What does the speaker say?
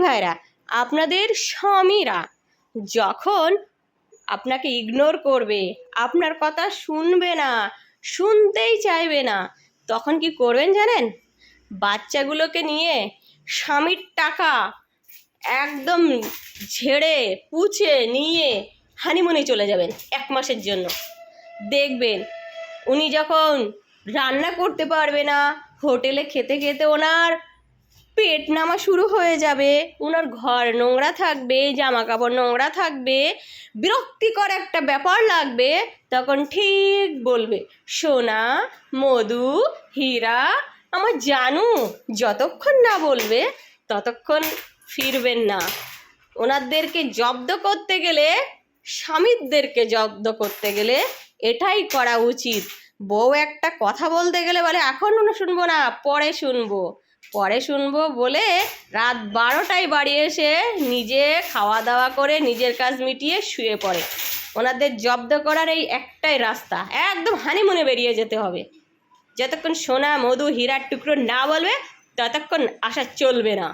ভাইরা, আপনাদের স্বামীরা যখন আপনাকে ইগনোর করবে, আপনার কথা শুনবে না, শুনতেই চাইবে না, তখন কি করবেন জানেন? বাচ্চাগুলোকে নিয়ে স্বামীর টাকা একদম ঝেড়ে পুছে নিয়ে হানিমুনে চলে যাবেন 1 মাসের জন্য। দেখবেন উনি যখন রান্না করতে পারবে না, হোটেলে খেতে খেতে ওনার পেট নামা শুরু হয়ে যাবে, ওনার ঘর নোংরা থাকবে, জামা কাপড় নোংরা থাকবে, বিরক্তিকর একটা ব্যাপার লাগবে, তখন ঠিক বলবে, সোনা, মধু, হীরা, আমার জানু। যতক্ষণ না বলবে ততক্ষণ ফিরবেন না। ওনাদেরকে জব্দ করতে গেলে, স্বামীদেরকে জব্দ করতে গেলে এটাই করা উচিত। বউ একটা কথা বলতে গেলে বলে এখন শুনবো না, পরে শুনবো, পরে শুনবো বলে রাত 12টায় বাড়ি এসে নিজে খাওয়া দাওয়া করে নিজের কাজ মিটিয়ে শুয়ে পড়ে। ওনাদের জব্দ করার এই একটাই রাস্তা, একদম হানিমুনে বেরিয়ে যেতে হবে। যতক্ষণ সোনা, মধু, হীরার টুকরো না বলবে ততক্ষণ আশা চলবে না।